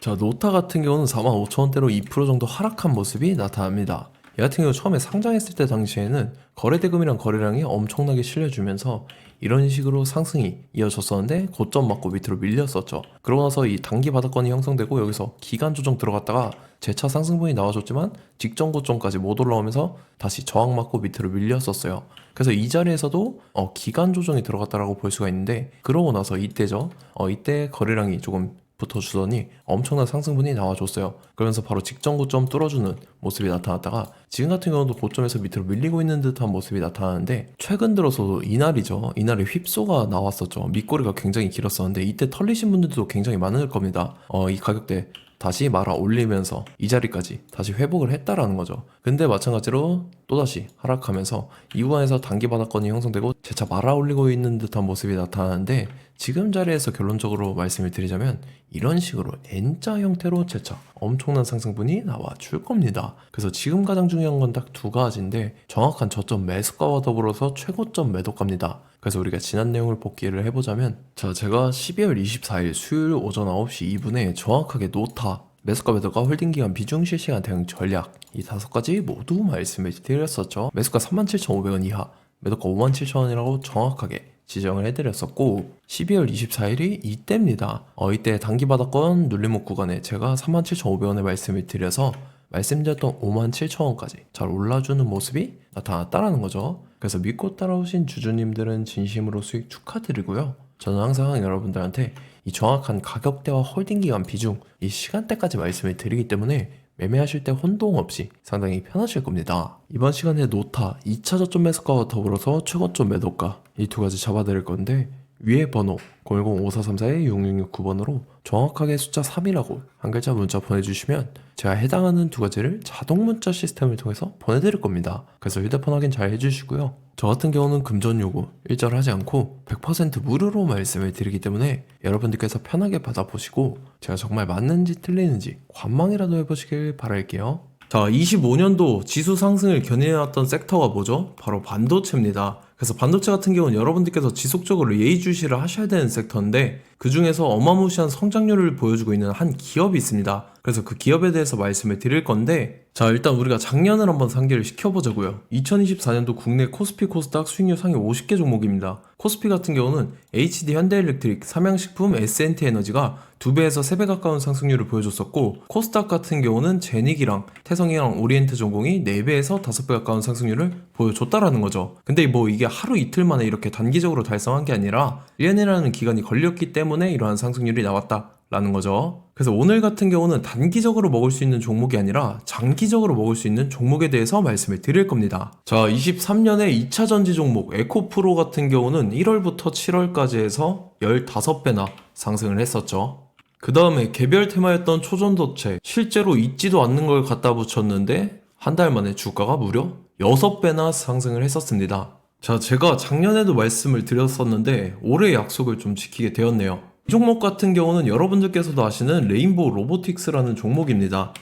자, 노타 같은 경우는 45,000원대로 2% 정도 하락한 모습이 나타납니다. 이 같은 경우 처음에 상장했을 때 당시에는 거래대금이랑 거래량이 엄청나게 실려주면서 이런 식으로 상승이 이어졌었는데 고점 맞고 밑으로 밀렸었죠. 그러고 나서 이 단기 바닥권이 형성되고 여기서 기간 조정 들어갔다가 재차 상승분이 나와줬지만 직전 고점까지 못 올라오면서 다시 저항 맞고 밑으로 밀렸었어요. 그래서 이 자리에서도 기간 조정이 들어갔다라고 볼 수가 있는데, 그러고 나서 이때죠. 이때 거래량이 조금 붙어주더니 엄청난 상승분이 나와줬어요. 그러면서 바로 직전 고점 뚫어주는 모습이 나타났다가 지금 같은 경우도 고점에서 밑으로 밀리고 있는 듯한 모습이 나타나는데, 최근 들어서도 이날이죠. 이날에 휩소가 나왔었죠. 밑꼬리가 굉장히 길었었는데 이때 털리신 분들도 굉장히 많을 겁니다. 이 가격대 다시 말아 올리면서 이 자리까지 다시 회복을 했다라는 거죠. 근데 마찬가지로 또다시 하락하면서 이 구간에서 단기 바닥권이 형성되고 재차 말아 올리고 있는 듯한 모습이 나타나는데, 지금 자리에서 결론적으로 말씀을 드리자면 이런 식으로 N자 형태로 재차 엄청난 상승분이 나와 줄 겁니다. 그래서 지금 가장 중요한 건 딱 두 가지인데, 정확한 저점 매수가와 더불어서 최고점 매도가입니다. 그래서 우리가 지난 내용을 복기를 해보자면, 자, 제가 12월 24일 수요일 오전 9시 2분에 정확하게 노타 매수가 매도가 홀딩기간 비중 실시간 대응 전략 이 5가지 모두 말씀을 드렸었죠. 매수가 37,500원 이하, 매도가 57,000원이라고 정확하게 지정을 해드렸었고, 12월 24일이 이때입니다. 이때 단기 바닥권 눌림목 구간에 제가 37,500원에 말씀을 드려서 말씀드렸던 57,000원까지 잘 올라주는 모습이 나타났다라는 거죠. 그래서 믿고 따라오신 주주님들은 진심으로 수익 축하드리고요. 저는 항상 여러분들한테 이 정확한 가격대와 홀딩기간 비중, 이 시간대까지 말씀을 드리기 때문에 매매하실 때 혼동 없이 상당히 편하실 겁니다. 이번 시간에 노타 2차 저점 매수가와 더불어서 최고점 매도가 이 두 가지 잡아드릴 건데, 위에 번호 010-5434-6669번으로 정확하게 숫자 3이라고 한 글자 문자 보내주시면 제가 해당하는 두 가지를 자동 문자 시스템을 통해서 보내드릴 겁니다. 그래서 휴대폰 확인 잘 해주시고요. 저 같은 경우는 금전 요구 일절하지 않고 100% 무료로 말씀을 드리기 때문에 여러분들께서 편하게 받아보시고 제가 정말 맞는지 틀리는지 관망이라도 해보시길 바랄게요. 자, 25년도 지수 상승을 견인해왔던 섹터가 뭐죠? 바로 반도체입니다. 그래서 반도체 같은 경우는 여러분들께서 지속적으로 예의주시를 하셔야 되는 섹터인데, 그 중에서 어마무시한 성장률을 보여주고 있는 한 기업이 있습니다. 그래서 그 기업에 대해서 말씀을 드릴 건데, 자, 일단 우리가 작년을 한번 상기를 시켜보자고요. 2024년도 국내 코스피 코스닥 수익률 상위 50개 종목입니다. 코스피 같은 경우는 HD 현대일렉트릭, 삼양식품, S&T 에너지가 2배에서 3배 가까운 상승률을 보여줬었고, 코스닥 같은 경우는 제닉이랑 태성이랑 오리엔트 전공이 4배에서 5배 가까운 상승률을 보여줬다라는 거죠. 근데 뭐 이게 하루 이틀 만에 이렇게 단기적으로 달성한 게 아니라 1년이라는 기간이 걸렸기 때문에 이러한 상승률이 나왔다라는 거죠. 그래서 오늘 같은 경우는 단기적으로 먹을 수 있는 종목이 아니라 장기적으로 먹을 수 있는 종목에 대해서 말씀을 드릴 겁니다. 자, 23년에 2차 전지 종목 에코프로 같은 경우는 1월부터 7월까지 해서 15배나 상승을 했었죠. 그 다음에 개별 테마였던 초전도체, 실제로 있지도 않는 걸 갖다 붙였는데 한 달 만에 주가가 무려 6배나 상승을 했었습니다. 자, 제가 작년에도 말씀을 드렸었는데 올해 약속을 좀 지키게 되었네요. 이 종목 같은 경우는 여러분들께서도 아시는 레인보우 로보틱스라는 종목입니다.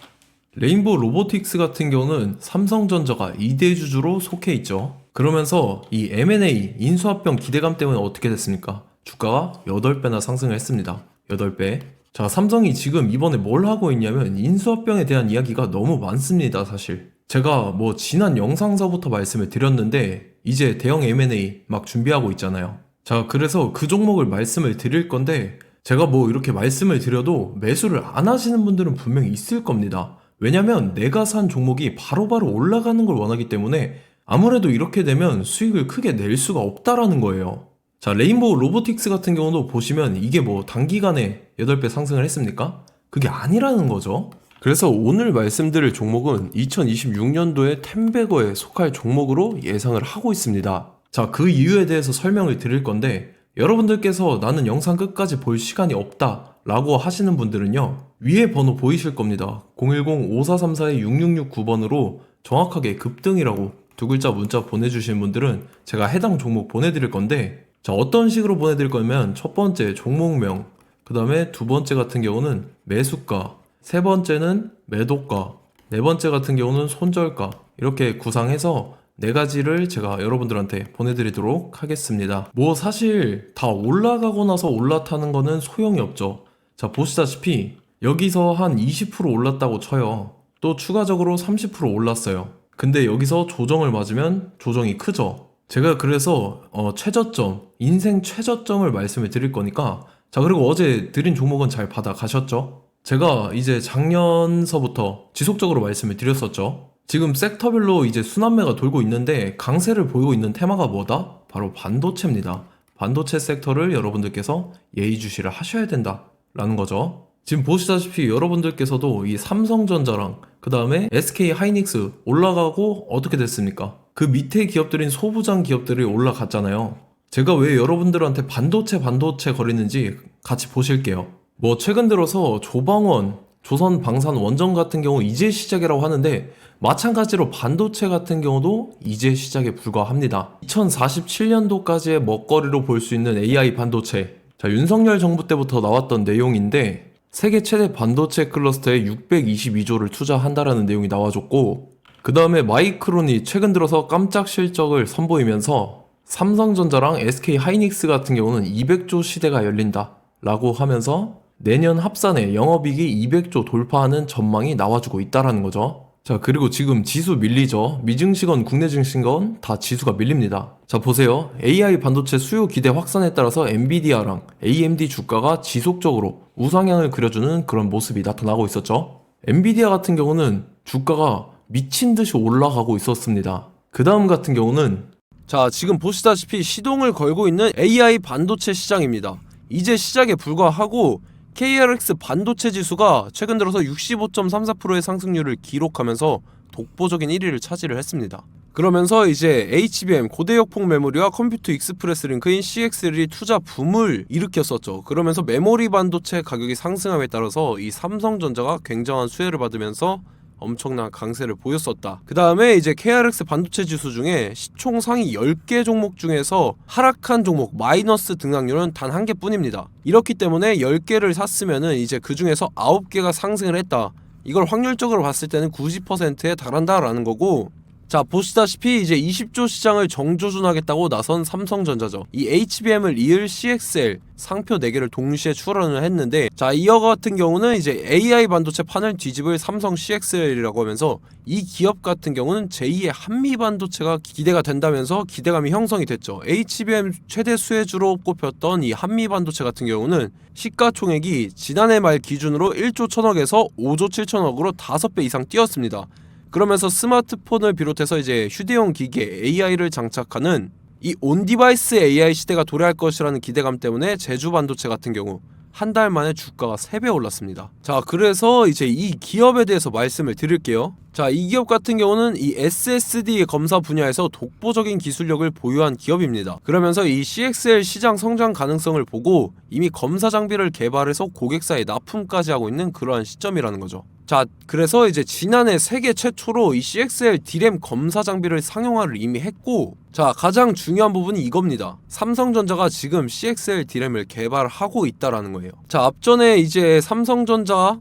레인보우 로보틱스 같은 경우는 삼성전자가 2대 주주로 속해 있죠. 그러면서 이 M&A 인수합병 기대감 때문에 어떻게 됐습니까? 주가가 8배나 상승을 했습니다. 8배. 자, 삼성이 지금 이번에 뭘 하고 있냐면 인수합병에 대한 이야기가 너무 많습니다, 사실. 제가 뭐 지난 영상서부터 말씀을 드렸는데 이제 대형 M&A 막 준비하고 있잖아요. 자, 그래서 그 종목을 말씀을 드릴 건데, 제가 뭐 이렇게 말씀을 드려도 매수를 안 하시는 분들은 분명히 있을 겁니다. 왜냐면 내가 산 종목이 바로바로 올라가는 걸 원하기 때문에 아무래도 이렇게 되면 수익을 크게 낼 수가 없다라는 거예요. 자, 레인보우 로보틱스 같은 경우도 보시면 이게 뭐 단기간에 8배 상승을 했습니까? 그게 아니라는 거죠. 그래서 오늘 말씀드릴 종목은 2026년도에 텐베거에 속할 종목으로 예상을 하고 있습니다. 자, 그 이유에 대해서 설명을 드릴 건데, 여러분들께서 나는 영상 끝까지 볼 시간이 없다 라고 하시는 분들은요, 위에 번호 보이실 겁니다. 010-5434-6669번으로 정확하게 급등이라고 두 글자 문자 보내주신 분들은 제가 해당 종목 보내드릴 건데, 자, 어떤 식으로 보내드릴 거냐면 첫 번째 종목명, 그 다음에 두 번째 같은 경우는 매수가, 세 번째는 매도가, 네 번째 같은 경우는 손절가, 이렇게 구상해서 네 가지를 제가 여러분들한테 보내드리도록 하겠습니다. 뭐 사실 다 올라가고 나서 올라타는 거는 소용이 없죠. 자, 보시다시피 여기서 한 20% 올랐다고 쳐요. 또 추가적으로 30% 올랐어요. 근데 여기서 조정을 맞으면 조정이 크죠. 제가 그래서 최저점, 인생 최저점을 말씀을 드릴 거니까, 자, 그리고 어제 드린 종목은 잘 받아가셨죠? 제가 이제 작년서부터 지속적으로 말씀을 드렸었죠. 지금 섹터별로 이제 순환매가 돌고 있는데 강세를 보이고 있는 테마가 뭐다? 바로 반도체입니다. 반도체 섹터를 여러분들께서 예의주시를 하셔야 된다라는 거죠. 지금 보시다시피 여러분들께서도 이 삼성전자랑 그 다음에 SK 하이닉스 올라가고 어떻게 됐습니까? 그 밑에 기업들인 소부장 기업들이 올라갔잖아요. 제가 왜 여러분들한테 반도체 거리는지 같이 보실게요. 뭐 최근 들어서 조방원, 조선방산 원전 같은 경우 이제 시작이라고 하는데, 마찬가지로 반도체 같은 경우도 이제 시작에 불과합니다. 2047년도까지의 먹거리로 볼 수 있는 AI 반도체. 자, 윤석열 정부 때부터 나왔던 내용인데, 세계 최대 반도체 클러스터에 622조를 투자한다라는 내용이 나와줬고, 그 다음에 마이크론이 최근 들어서 깜짝 실적을 선보이면서 삼성전자랑 SK 하이닉스 같은 경우는 200조 시대가 열린다 라고 하면서 내년 합산에 영업이익이 200조 돌파하는 전망이 나와주고 있다라는 거죠. 자, 그리고 지금 지수 밀리죠. 미증시건 국내 증시건 다 지수가 밀립니다. 자, 보세요. AI 반도체 수요 기대 확산에 따라서 엔비디아랑 AMD 주가가 지속적으로 우상향을 그려주는 그런 모습이 나타나고 있었죠. 엔비디아 같은 경우는 주가가 미친 듯이 올라가고 있었습니다. 그 다음 같은 경우는, 자, 지금 보시다시피 시동을 걸고 있는 AI 반도체 시장입니다. 이제 시작에 불과하고 KRX 반도체 지수가 최근 들어서 65.34%의 상승률을 기록하면서 독보적인 1위를 차지를 했습니다. 그러면서 이제 HBM 고대역폭 메모리와 컴퓨터 익스프레스 링크인 CXL이 투자 붐을 일으켰었죠. 그러면서 메모리 반도체 가격이 상승함에 따라서 이 삼성전자가 굉장한 수혜를 받으면서 엄청난 강세를 보였었다. 그 다음에 이제 KRX 반도체 지수 중에 시총 상위 10개 종목 중에서 하락한 종목 마이너스 등락률은 단 1개뿐입니다. 이렇기 때문에 10개를 샀으면은 이제 그 중에서 9개가 상승을 했다. 이걸 확률적으로 봤을 때는 90%에 달한다라는 거고, 자, 보시다시피 이제 20조 시장을 정조준하겠다고 나선 삼성전자죠. 이 HBM을 이을 CXL 상표 4개를 동시에 출원을 했는데, 자, 이어 같은 경우는 이제 AI 반도체 판을 뒤집을 삼성 CXL이라고 하면서 이 기업 같은 경우는 제2의 한미 반도체가 기대가 된다면서 기대감이 형성이 됐죠. HBM 최대 수혜주로 꼽혔던 이 한미 반도체 같은 경우는 시가총액이 지난해 말 기준으로 1조 1000억에서 5조 7천억으로 5배 이상 뛰었습니다. 그러면서 스마트폰을 비롯해서 이제 휴대용 기기에 AI를 장착하는 이 온디바이스 AI 시대가 도래할 것이라는 기대감 때문에 제주 반도체 같은 경우 한 달 만에 주가가 3배 올랐습니다. 자, 그래서 이제 이 기업에 대해서 말씀을 드릴게요. 자, 이 기업 같은 경우는 이 SSD 검사 분야에서 독보적인 기술력을 보유한 기업입니다. 그러면서 이 CXL 시장 성장 가능성을 보고 이미 검사 장비를 개발해서 고객사에 납품까지 하고 있는 그러한 시점이라는 거죠. 자, 그래서 이제 지난해 세계 최초로 이 CXL D램 검사 장비를 상용화를 이미 했고, 자, 가장 중요한 부분이 이겁니다. 삼성전자가 지금 CXL D램을 개발하고 있다라는 거예요. 자, 앞전에 이제 삼성전자가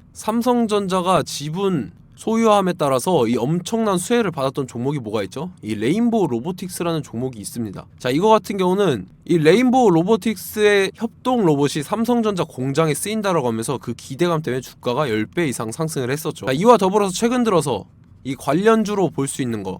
지분 소유함에 따라서 이 엄청난 수혜를 받았던 종목이 뭐가 있죠? 이 레인보우 로보틱스라는 종목이 있습니다. 자, 이거 같은 경우는 이 레인보우 로보틱스의 협동 로봇이 삼성전자 공장에 쓰인다라고 하면서 그 기대감 때문에 주가가 10배 이상 상승을 했었죠. 자, 이와 더불어서 최근 들어서 이 관련주로 볼 수 있는 거,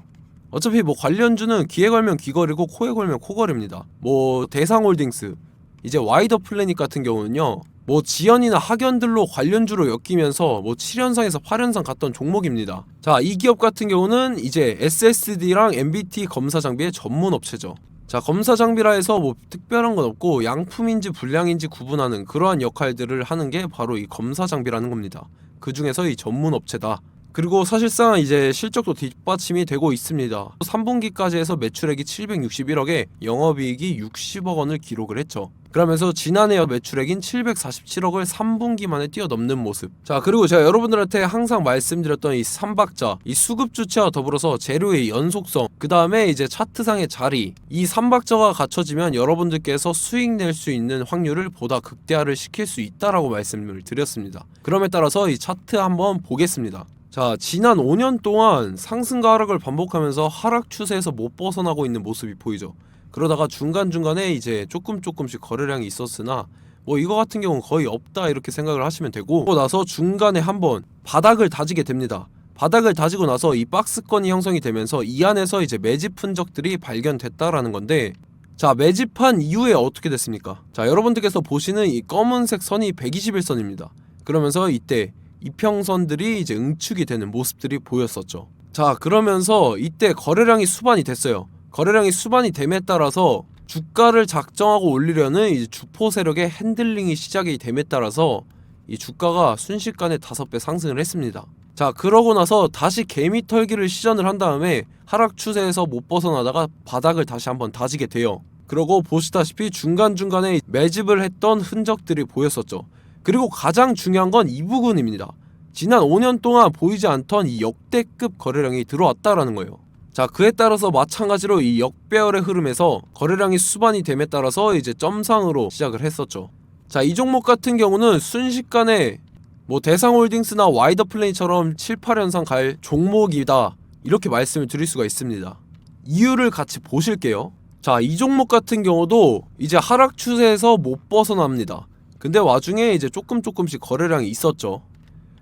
어차피 뭐 관련주는 귀에 걸면 귀걸이고 코에 걸면 코걸입니다. 뭐 대상홀딩스, 이제 와이더 플래닛 같은 경우는요, 뭐 지연이나 학연들로 관련주로 엮이면서 뭐 7연상에서 8연상 갔던 종목입니다. 자, 이 기업 같은 경우는 이제 SSD랑 MBT 검사 장비의 전문 업체죠. 자, 검사 장비라 해서 뭐 특별한 건 없고 양품인지 불량인지 구분하는 그러한 역할들을 하는 게 바로 이 검사 장비라는 겁니다. 그 중에서 이 전문 업체다. 그리고 사실상 이제 실적도 뒷받침이 되고 있습니다. 3분기까지 해서 매출액이 761억에 영업이익이 60억 원을 기록을 했죠. 그러면서 지난해 매출액인 747억을 3분기 만에 뛰어넘는 모습. 자, 그리고 제가 여러분들한테 항상 말씀드렸던 이 3박자, 이 수급 주체와 더불어서 재료의 연속성, 그 다음에 이제 차트상의 자리, 이 3박자가 갖춰지면 여러분들께서 수익 낼 수 있는 확률을 보다 극대화를 시킬 수 있다라고 말씀을 드렸습니다. 그럼에 따라서 이 차트 한번 보겠습니다. 자, 지난 5년 동안 상승과 하락을 반복하면서 하락 추세에서 못 벗어나고 있는 모습이 보이죠. 그러다가 중간중간에 이제 조금씩 거래량이 있었으나 뭐 이거 같은 경우는 거의 없다 이렇게 생각을 하시면 되고, 그러고 나서 중간에 한번 바닥을 다지게 됩니다. 바닥을 다지고 나서 이 박스권이 형성이 되면서 이 안에서 이제 매집 흔적들이 발견됐다라는 건데, 자, 매집한 이후에 어떻게 됐습니까? 자, 여러분들께서 보시는 이 검은색 선이 121선입니다. 그러면서 이때 이평선들이 이제 응축이 되는 모습들이 보였었죠. 자, 그러면서 이때 거래량이 수반이 됐어요. 거래량이 수반이 됨에 따라서 주가를 작정하고 올리려는 이제 주포 세력의 핸들링이 시작이 됨에 따라서 이 주가가 순식간에 5배 상승을 했습니다. 자, 그러고 나서 다시 개미 털기를 시전을 한 다음에 하락 추세에서 못 벗어나다가 바닥을 다시 한번 다지게 돼요. 그러고 보시다시피 중간중간에 매집을 했던 흔적들이 보였었죠. 그리고 가장 중요한 건 이 부분입니다. 지난 5년 동안 보이지 않던 이 역대급 거래량이 들어왔다라는 거예요. 자, 그에 따라서 마찬가지로 이 역배열의 흐름에서 거래량이 수반이 됨에 따라서 이제 점상으로 시작을 했었죠. 자, 이 종목 같은 경우는 순식간에 뭐 대상홀딩스나 와이더플레이처럼 7, 8연상 갈 종목이다 이렇게 말씀을 드릴 수가 있습니다. 이유를 같이 보실게요. 자, 이 종목 같은 경우도 이제 하락 추세에서 못 벗어납니다. 근데 와중에 이제 조금씩 거래량이 있었죠.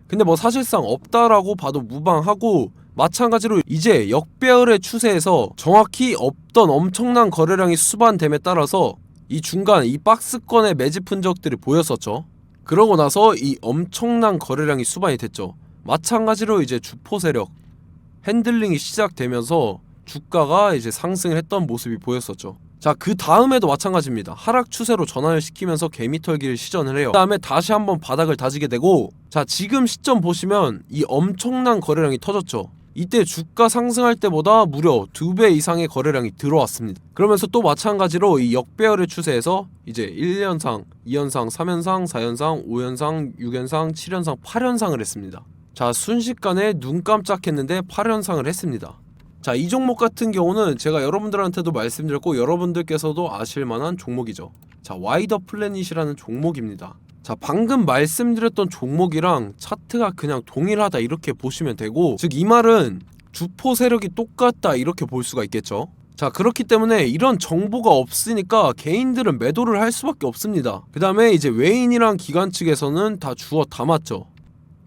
근데 뭐 사실상 없다라고 봐도 무방하고, 마찬가지로 이제 역배열의 추세에서 정확히 없던 엄청난 거래량이 수반됨에 따라서 이 중간 이 박스권의 매집 흔적들이 보였었죠. 그러고 나서 이 엄청난 거래량이 수반이 됐죠. 마찬가지로 이제 주포 세력 핸들링이 시작되면서 주가가 이제 상승을 했던 모습이 보였었죠. 자, 그 다음에도 마찬가지입니다. 하락 추세로 전환을 시키면서 개미 털기를 시전을 해요. 그 다음에 다시 한번 바닥을 다지게 되고, 자, 지금 시점 보시면 이 엄청난 거래량이 터졌죠. 이때 주가 상승할 때보다 무려 2배 이상의 거래량이 들어왔습니다. 그러면서 또 마찬가지로 이 역배열의 추세에서 이제 1연상, 2연상, 3연상, 4연상, 5연상, 6연상, 7연상, 8연상을 했습니다. 자, 순식간에 눈 깜짝했는데 8연상을 했습니다. 자, 이 종목 같은 경우는 제가 여러분들한테도 말씀드렸고 여러분들께서도 아실만한 종목이죠. 자, 와이더 플래닛이라는 종목입니다. 자, 방금 말씀드렸던 종목이랑 차트가 그냥 동일하다 이렇게 보시면 되고, 즉 이 말은 주포 세력이 똑같다 이렇게 볼 수가 있겠죠. 자, 그렇기 때문에 이런 정보가 없으니까 개인들은 매도를 할 수밖에 없습니다. 그 다음에 이제 외인이랑 기관 측에서는 다 주워 담았죠.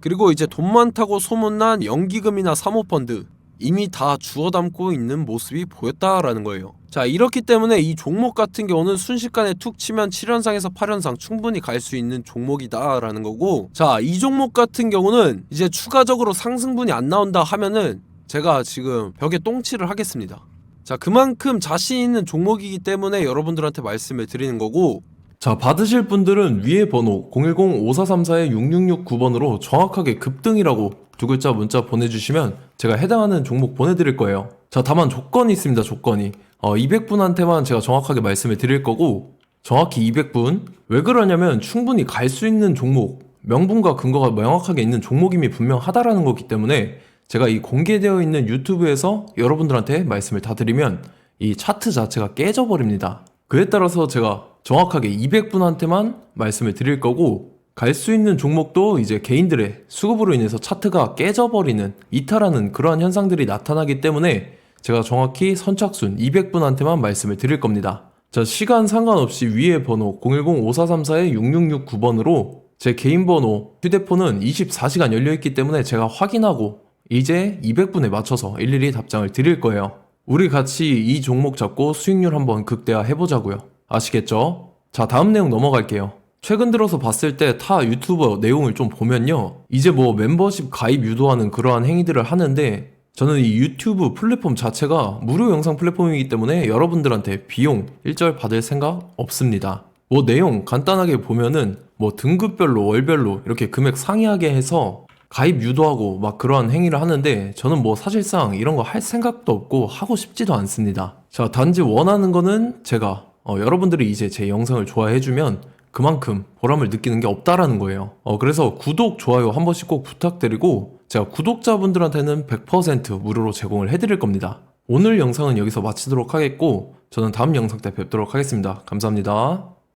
그리고 이제 돈 많다고 소문난 연기금이나 사모펀드 이미 다 주워 담고 있는 모습이 보였다라는 거예요. 자, 이렇기 때문에 이 종목 같은 경우는 순식간에 툭 치면 7연상에서 8연상 충분히 갈 수 있는 종목이다라는 거고, 자, 이 종목 같은 경우는 이제 추가적으로 상승분이 안 나온다 하면은 제가 지금 벽에 똥칠을 하겠습니다. 자, 그만큼 자신 있는 종목이기 때문에 여러분들한테 말씀을 드리는 거고, 자, 받으실 분들은 위에 번호 010-5434-6669번으로 정확하게 급등이라고 두 글자 문자 보내주시면 제가 해당하는 종목 보내드릴 거예요. 자, 다만 조건이 있습니다. 조건이 200분한테만 제가 정확하게 말씀을 드릴 거고, 정확히 200분. 왜 그러냐면 충분히 갈 수 있는 종목, 명분과 근거가 명확하게 있는 종목임이 분명하다라는 거기 때문에 제가 이 공개되어 있는 유튜브에서 여러분들한테 말씀을 다 드리면 이 차트 자체가 깨져버립니다. 그에 따라서 제가 정확하게 200분한테만 말씀을 드릴 거고, 갈 수 있는 종목도 이제 개인들의 수급으로 인해서 차트가 깨져버리는, 이탈하는 그러한 현상들이 나타나기 때문에 제가 정확히 선착순 200분한테만 말씀을 드릴 겁니다. 자, 시간 상관없이 위에 번호 010-5434-6669번으로 제 개인 번호, 휴대폰은 24시간 열려있기 때문에 제가 확인하고 이제 200분에 맞춰서 일일이 답장을 드릴 거예요. 우리 같이 이 종목 잡고 수익률 한번 극대화 해보자고요. 아시겠죠? 자, 다음 내용 넘어갈게요. 최근 들어서 봤을 때 타 유튜버 내용을 좀 보면요, 이제 뭐 멤버십 가입 유도하는 그러한 행위들을 하는데, 저는 이 유튜브 플랫폼 자체가 무료 영상 플랫폼이기 때문에 여러분들한테 비용 일절 받을 생각 없습니다. 뭐 내용 간단하게 보면은 뭐 등급별로 월별로 이렇게 금액 상이하게 해서 가입 유도하고 막 그러한 행위를 하는데, 저는 뭐 사실상 이런 거 할 생각도 없고 하고 싶지도 않습니다. 자, 단지 원하는 거는 제가 여러분들이 이제 제 영상을 좋아해주면 그만큼 보람을 느끼는 게 없다라는 거예요. 그래서 구독, 좋아요 한 번씩 꼭 부탁드리고, 제가 구독자분들한테는 100% 무료로 제공을 해드릴 겁니다. 오늘 영상은 여기서 마치도록 하겠고, 저는 다음 영상 때 뵙도록 하겠습니다. 감사합니다.